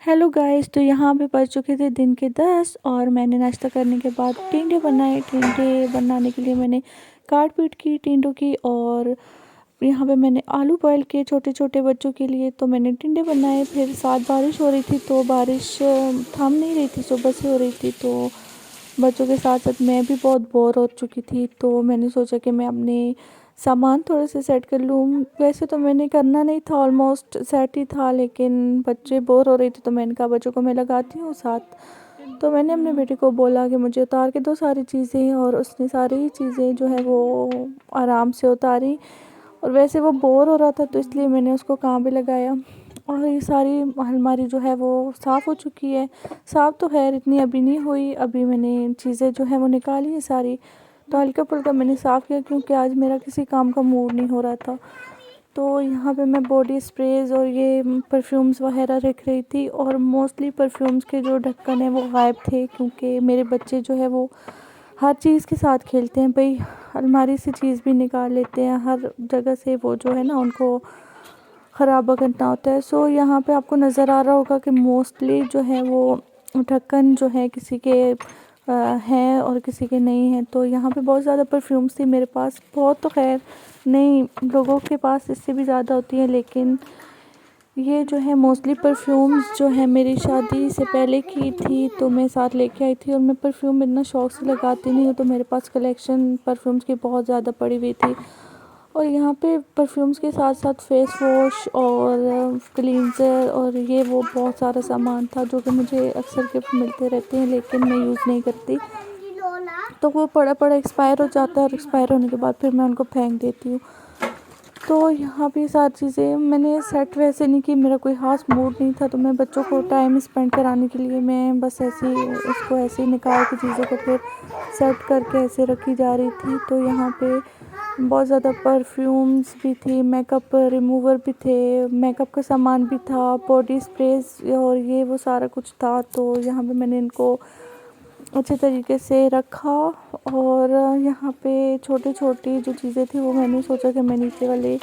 Hello guys, तो यहाँ पे बज चुके थे दिन के 10 और मैंने नाश्ता करने के बाद टिंडे बनाए। टिंडे बनाने के लिए मैंने काट पीट की टिंडों की, और यहाँ पे मैंने आलू बॉयल किए छोटे छोटे बच्चों के लिए। तो मैंने टिंडे बनाए। फिर साथ बारिश हो रही थी, तो बारिश थम नहीं रही थी, सुबह से हो रही थी। तो बच्चों के साथ साथ मैं भी बहुत बोर हो चुकी थी, तो मैंने सोचा कि मैं अपने सामान थोड़े से सेट कर लूँ। वैसे तो मैंने करना नहीं था, ऑलमोस्ट सेट ही था, लेकिन बच्चे बोर हो रहे थे तो मैंने कहा बच्चों को मैं लगाती हूँ साथ। तो मैंने अपने बेटे को बोला कि मुझे उतार के दो सारी चीज़ें, और उसने सारी चीज़ें जो है वो आराम से उतारी। और वैसे वो बोर हो रहा था, तो इसलिए मैंने उसको काम पे लगाया। और ये सारी अलमारी जो है वो साफ़ हो चुकी है। साफ़ तो खैर इतनी अभी नहीं हुई, अभी मैंने चीज़ें जो है वो निकाली है सारी। तो हल्का फुल्का मैंने साफ़ किया, क्योंकि आज मेरा किसी काम का मूड नहीं हो रहा था। तो यहाँ पे मैं बॉडी स्प्रेज़ और ये परफ्यूम्स वगैरह रख रही थी, और मोस्टली परफ्यूम्स के जो ढक्कन है वो गायब थे, क्योंकि मेरे बच्चे जो है वो हर चीज़ के साथ खेलते हैं भाई। अलमारी से चीज़ भी निकाल लेते हैं, हर जगह से वो जो है ना उनको ख़राब करना होता है। सो यहाँ पे आपको नज़र आ रहा होगा कि मोस्टली जो है वो ढक्कन जो है किसी के हैं और किसी के नहीं हैं। तो यहाँ पे बहुत ज़्यादा परफ्यूम्स थी मेरे पास। बहुत तो खैर नहीं, लोगों के पास इससे भी ज़्यादा होती है, लेकिन ये जो है मोस्टली परफ्यूम्स जो है मेरी शादी से पहले की थी, तो मैं साथ लेके आई थी। और मैं परफ्यूम इतना शौक़ से लगाती नहीं हूँ, तो मेरे पास कलेक्शन परफ्यूम्स की बहुत ज़्यादा पड़ी हुई थी। और यहाँ पे परफ्यूम्स के साथ साथ फेस वॉश और क्लींजर और ये वो बहुत सारा सामान था, जो कि मुझे अक्सर गिफ्ट मिलते रहते हैं, लेकिन मैं यूज़ नहीं करती। तो वो पड़ा पड़ा एक्सपायर हो जाता है, और एक्सपायर होने के बाद फिर मैं उनको फेंक देती हूँ। तो यहाँ पे सारी चीज़ें मैंने सेट वैसे नहीं की, मेरा कोई ख़ास मूड नहीं था। तो मैं बच्चों को टाइम स्पेंड कराने के लिए मैं बस ऐसे ही उसको ऐसे ही निकाल के चीज़ों को फिर सेट करके ऐसे रखी जा रही थी। तो यहाँ पे बहुत ज़्यादा परफ्यूम्स भी थी, मेकअप रिमूवर भी थे, मेकअप का सामान भी था, बॉडी स्प्रेज और ये वो सारा कुछ था। तो यहाँ पे मैंने इनको अच्छे तरीके से रखा। और यहाँ पे छोटी छोटी जो चीज़ें थी वो मैंने सोचा कि मैं नीचे वाले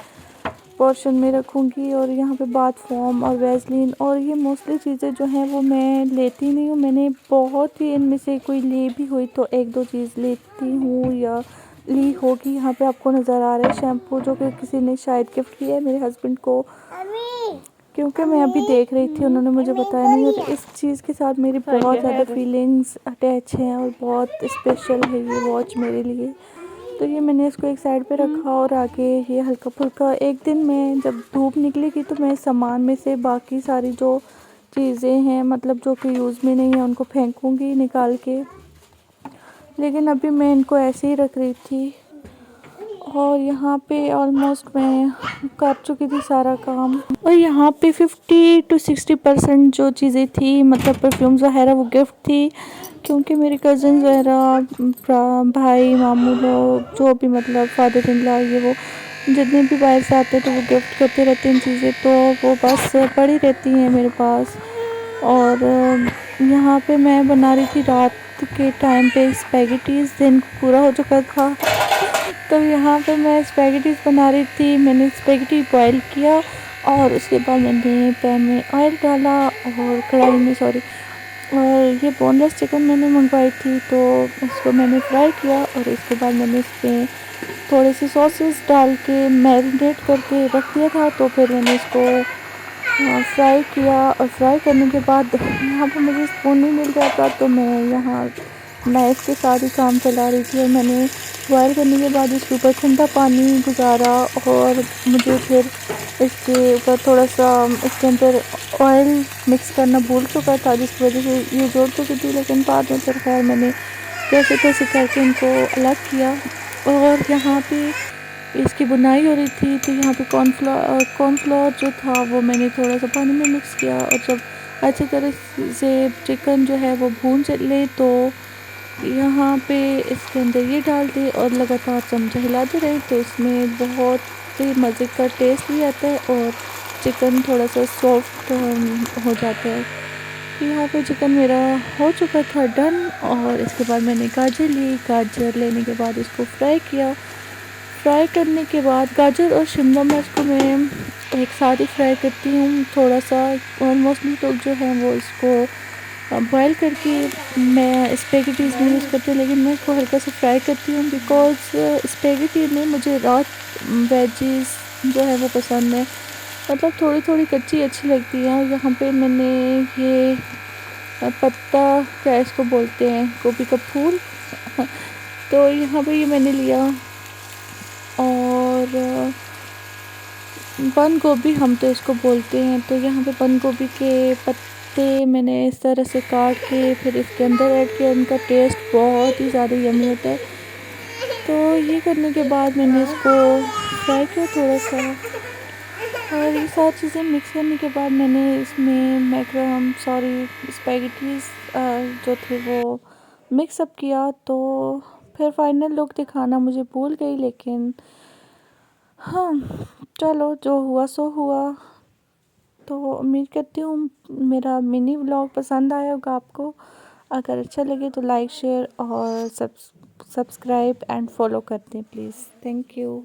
पोर्शन में रखूँगी। और यहाँ पे बाथ फॉर्म और वैसलीन और ये मोस्टली चीज़ें जो हैं वो मैं लेती नहीं हूँ। मैंने बहुत ही इनमें से कोई ले भी हुई तो एक दो चीज़ लेती हूँ या ली होगी। यहाँ पे आपको नज़र आ रहा है शैम्पू, जो कि किसी ने शायद गिफ्ट किया है मेरे हस्बैंड को, क्योंकि मैं अभी देख रही थी, उन्होंने मुझे बताया नहीं। और इस चीज़ के साथ मेरी बहुत ज़्यादा फीलिंग्स अटैच हैं और बहुत स्पेशल है ये वॉच मेरे लिए। तो ये मैंने इसको एक साइड पे रखा, और आगे ये हल्का फुल्का एक दिन में जब धूप निकलेगी तो मैं सामान में से बाकी सारी जो चीज़ें हैं, मतलब जो कि यूज़ में नहीं है, उनको फेंकूँगी निकाल के। लेकिन अभी मैं इनको ऐसे ही रख रही थी। और यहाँ पे ऑलमोस्ट मैं कर चुकी थी सारा काम। और यहाँ पे 50 to 60% जो चीज़ें थी, मतलब परफ्यूम्स वगैरह, वो गिफ्ट थी, क्योंकि मेरे कज़न्स वगैरह, भाई, मामू लोग, जो भी मतलब फादर इन लॉ, ये वो जितने भी बाहर से आते हैं तो वो गिफ्ट करते रहते हैं चीज़ें, तो वो बस पड़ी रहती हैं मेरे पास। और यहाँ पे मैं बना रही थी रात के टाइम पे स्पैगेटीज़, दिन पूरा हो चुका था। तो यहाँ पे मैं स्पैगेटीज़ बना रही थी। मैंने स्पैगेटी बॉयल किया, और उसके बाद मैंने पैन में ऑयल डाला, और कढ़ाई में और ये बोनलेस चिकन मैंने मंगवाई थी, तो उसको मैंने फ्राई किया। और इसके बाद मैंने इसमें थोड़े से सॉसेस डाल के मैरिनेट करके रख दिया था। तो फिर मैंने इसको फ्राई किया, और फ्राई करने के बाद यहाँ पे मुझे स्पून नहीं मिल रहा था, तो मैं यहाँ नाइफ़ के साथ ही काम चला रही थी। और मैंने बॉयल करने के बाद इसके ऊपर ठंडा पानी गुजारा, और मुझे फिर इसके ऊपर थोड़ा सा इसके अंदर ऑयल मिक्स करना भूल चुका था, जिसकी वजह से ये जोड़ चुकी थी। लेकिन बाद में फिर खैर मैंने कैसे कैसे करके इनको अलग किया। और यहाँ पे इसकी बुनाई हो रही थी, तो यहाँ पे कॉर्नफ्लोर जो था वो मैंने थोड़ा सा पानी में मिक्स किया। और जब अच्छी तरह से चिकन जो है वो भून ले, तो यहाँ पे इसके अंदर ये डाल दिए और लगातार चमचा हिलाते रहे, तो इसमें बहुत ही मज़े का टेस्ट भी आता है, और चिकन थोड़ा सा सॉफ्ट हो जाता है। यहाँ पे चिकन मेरा हो चुका था डन। और इसके बाद मैंने गाजर ली, गाजर लेने के बाद इसको फ्राई किया। फ्राई करने के बाद गाजर और शिमला मिर्च को मैं एक साथ ही फ्राई करती हूँ थोड़ा सा। और मोस्टली लोग जो हैं वो इसको बॉयल करके मैं स्पेगेटीज़ में यूज़ करती हूँ, लेकिन मैं इसको हल्का सा फ्राई करती हूँ बिकॉज़ स्पेगेटी में मुझे रॉ वेजीज़ जो है वो पसंद है, मतलब थोड़ी थोड़ी कच्ची अच्छी लगती है। और यहाँ पे मैंने ये पत्ता, क्या इसको बोलते हैं, गोभी का फूल तो यहाँ पे ये मैंने लिया। और बंद गोभी हम तो इसको बोलते हैं, तो यहाँ पे बंद गोभी के पत्ते मैंने इस तरह से काट के फिर इसके अंदर ऐड किया। इनका टेस्ट बहुत ही ज़्यादा यम्मी होता है। तो ये करने के बाद मैंने इसको फ्राई किया थोड़ा सा, और ये सारी चीज़ें मिक्स करने के बाद मैंने इसमें स्पैगेटीज़ जो थे वो मिक्स अप किया। तो फिर फाइनल लुक दिखाना मुझे भूल गई, लेकिन हाँ चलो जो हुआ सो हुआ। तो उम्मीद करती हूँ मेरा मिनी व्लॉग पसंद आया होगा आपको। अगर अच्छा लगे तो लाइक शेयर और सब्सक्राइब एंड फॉलो कर दें प्लीज़। Thank you.